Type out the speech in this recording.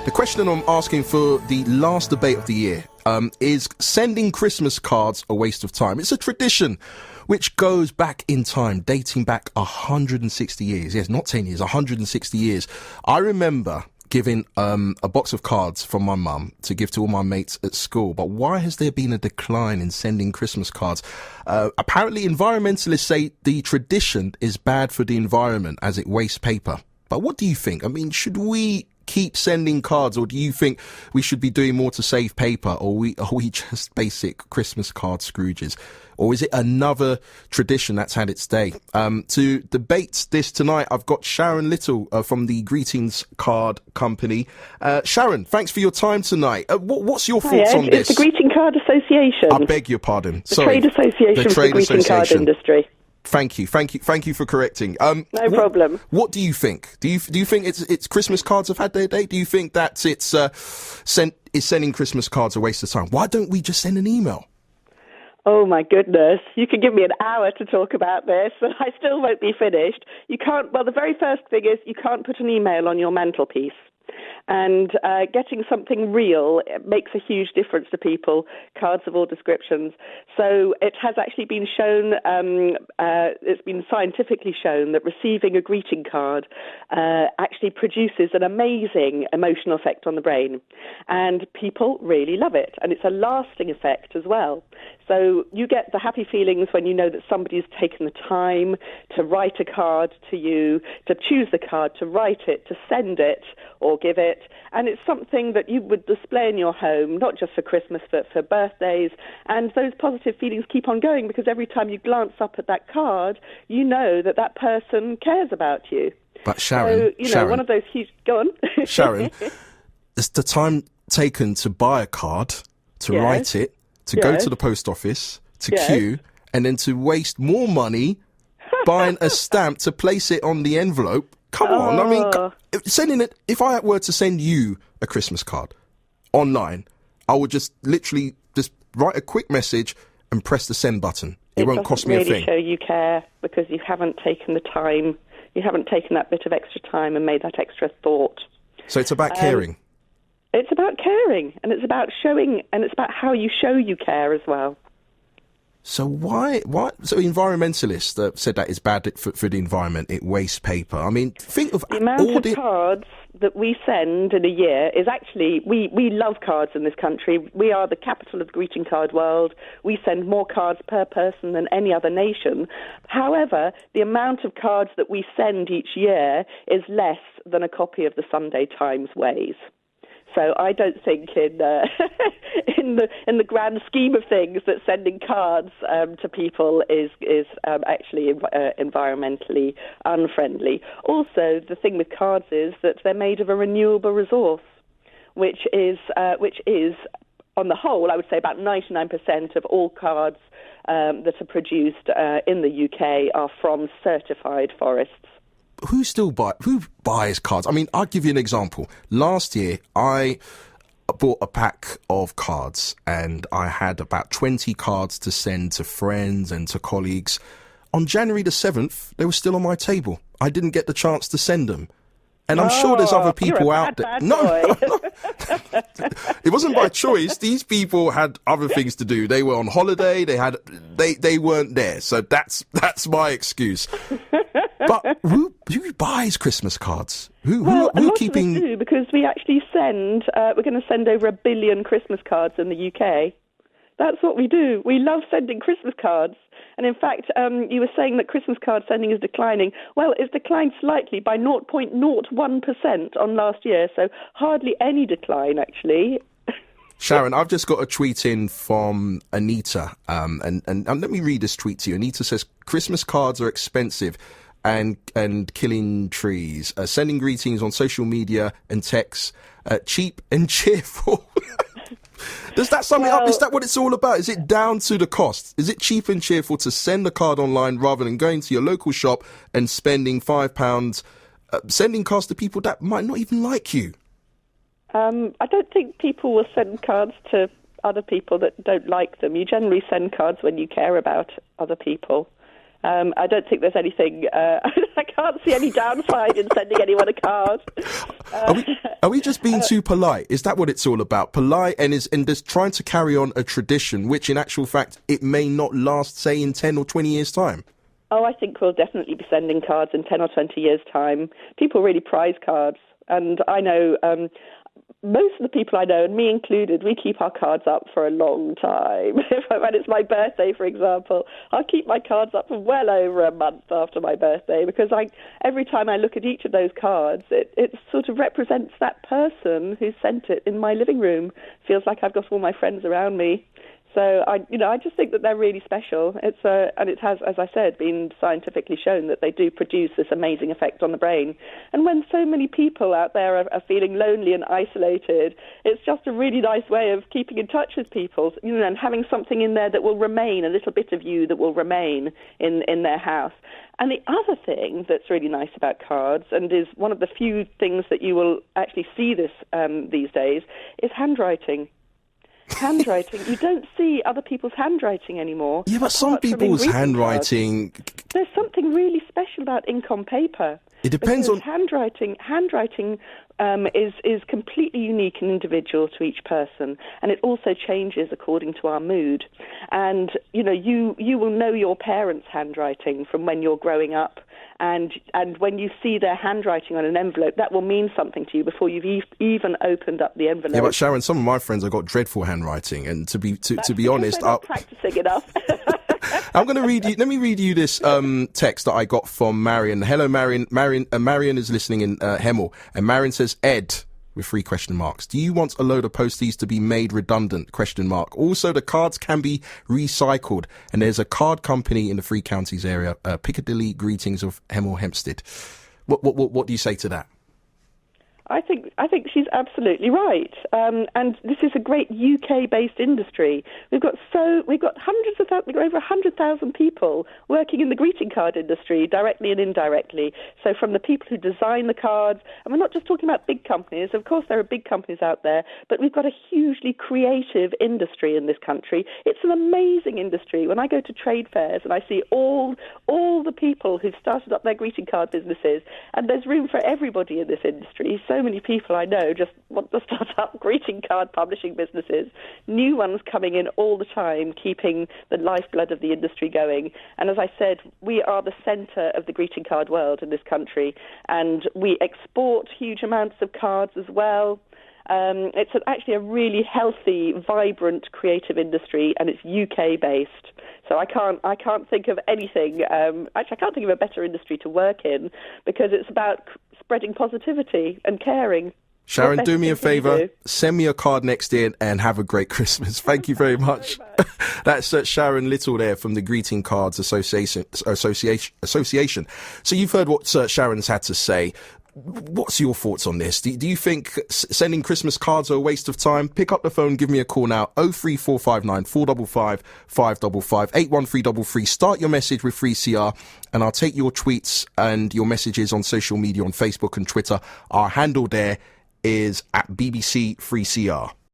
The question I'm asking for the last debate of the year is sending Christmas cards a waste of time? It's a tradition which goes back in time, dating back 160 years. Yes, not 10 years, 160 years. I remember giving a box of cards from my mum to give to all my mates at school. But why has there been a decline in sending Christmas cards? Apparently, environmentalists say the tradition is bad for the environment as it wastes paper. But what do you think? I mean, should we keep sending cards, or do you think we should be doing more to save paper, or are we just basic Christmas card Scrooges? Or is it another tradition that's had its day? To debate this tonight, I've got Sharon Little from the Greetings Card Company. Sharon, thanks for your time tonight. What's your thoughts on this? It's the Greeting Card Association. I beg your pardon. Trade association for the greeting card industry. Thank you for correcting. No problem. What do you think? Do you think it's Christmas cards have had their day? Do you think that it's sending Christmas cards a waste of time? Why don't we just send an email? Oh my goodness, you could give me an hour to talk about this and I still won't be finished. You can't, well, the very first thing is you can't put an email on your mantelpiece. And getting something real makes a huge difference to people, cards of all descriptions. So it has actually been shown, it's been scientifically shown that receiving a greeting card actually produces an amazing emotional effect on the brain. And people really love it. And it's a lasting effect as well. So you get the happy feelings when you know that somebody's taken the time to write a card to you, to choose the card, to write it, to send it or give it. And it's something that you would display in your home, not just for Christmas, but for birthdays. And those positive feelings keep on going because every time you glance up at that card, you know that that person cares about you. But Sharon, so, one of those huge... Go on. Sharon, it's the time taken to buy a card, to write it, to go to the post office, to queue, and then to waste more money buying a stamp to place it on the envelope. Come on, I mean, sending it. If I were to send you a Christmas card online, I would just literally just write a quick message and press the send button. It won't cost me a thing. It doesn't really show you care because you haven't taken the time, you haven't taken that bit of extra time and made that extra thought. So it's about caring. It's about caring, and it's about showing, and it's about how you show you care as well. So why? So environmentalists said that it's bad for the environment. It wastes paper. I mean, think of the amount of cards that we send in a year is actually, we love cards in this country. We are the capital of the greeting card world. We send more cards per person than any other nation. However, the amount of cards that we send each year is less than a copy of the Sunday Times weighs. So I don't think in the grand scheme of things that sending cards to people is actually environmentally unfriendly. Also, the thing with cards is that they're made of a renewable resource, which is on the whole, I would say about 99% of all cards that are produced in the UK are from certified forests. Who buys cards? I mean, I'll give you an example. Last year, I bought a pack of cards and I had about 20 cards to send to friends and to colleagues. On January the 7th, they were still on my table. I didn't get the chance to send them. And I'm sure there's other people out there. No. It wasn't by choice. These people had other things to do. They were on holiday. They weren't there. So that's my excuse. But who buys Christmas cards? Who keeping? Of us do, because we actually send. We're going to send over 1 billion Christmas cards in the UK. That's what we do. We love sending Christmas cards. And in fact, you were saying that Christmas card sending is declining. Well, it's declined slightly by 0.01% on last year, so hardly any decline, actually. Sharon, I've just got a tweet in from Anita, and let me read this tweet to you. Anita says, Christmas cards are expensive and killing trees. Sending greetings on social media and texts, cheap and cheerful. Does that sum it up? Is that what it's all about? Is it down to the cost? Is it cheap and cheerful to send a card online rather than going to your local shop and spending £5 sending cards to people that might not even like you? I don't think people will send cards to other people that don't like them. You generally send cards when you care about other people. I don't think there's anything. I can't see any downside in sending anyone a card. Are we just being too polite? Is that what it's all about? Polite and just trying to carry on a tradition, which in actual fact it may not last, say, in 10 or 20 years' time. Oh, I think we'll definitely be sending cards in 10 or 20 years' time. People really prize cards. And I know most of the people I know, and me included, we keep our cards up for a long time. When it's my birthday, for example, I'll keep my cards up for well over a month after my birthday, because every time I look at each of those cards, it sort of represents that person who sent it in my living room. Feels like I've got all my friends around me. So I just think that they're really special. And it has, as I said, been scientifically shown that they do produce this amazing effect on the brain. And when so many people out there are feeling lonely and isolated, it's just a really nice way of keeping in touch with people, and having something in there that will remain, a little bit of you that will remain in their house. And the other thing that's really nice about cards, and is one of the few things that you will actually see this these days, is handwriting. Handwriting. You don't see other people's handwriting anymore. Yeah, but some people's handwriting... There's something really special about ink on paper. It depends on... Handwriting is completely unique and individual to each person, and it also changes according to our mood. And, you will know your parents' handwriting from when you're growing up. And when you see their handwriting on an envelope, that will mean something to you before you've even opened up the envelope. Yeah, but Sharon, some of my friends have got dreadful handwriting, and to be honest, I'm not practicing enough. I'm going to read you. Let me read you this text that I got from Marion. Hello, Marion. Marion is listening in Hemel, and Marion says, Ed, with 3 question marks. Do you want a load of posties to be made redundant? Question mark. Also, the cards can be recycled, and there's a card company in the Three Counties area. Piccadilly greetings of Hemel Hempstead. What do you say to that? I think she's absolutely right, and this is a great UK-based industry. We've got hundreds of thousands, over 100,000 people working in the greeting card industry, directly and indirectly. So from the people who design the cards, and we're not just talking about big companies. Of course, there are big companies out there, but we've got a hugely creative industry in this country. It's an amazing industry. When I go to trade fairs and I see all the people who've started up their greeting card businesses, and there's room for everybody in this industry. So many people I know just want to start up greeting card publishing businesses. New ones coming in all the time, keeping the lifeblood of the industry going. And as I said, we are the centre of the greeting card world in this country, and we export huge amounts of cards as well. It's actually a really healthy, vibrant, creative industry, and it's UK-based. So I can't think of anything. Actually, I can't think of a better industry to work in, because it's about spreading positivity and caring. Sharon, do me a favour. Send me a card next year and have a great Christmas. Thank you very much. That's Sharon Little there from the Greeting Cards Association. So you've heard what Sharon's had to say. What's your thoughts on this? Do you think sending Christmas cards are a waste of time? Pick up the phone, give me a call now, 03459 455 555 81333. Start your message with 3CR, and I'll take your tweets and your messages on social media on Facebook and Twitter. Our handle there is at BBC 3CR.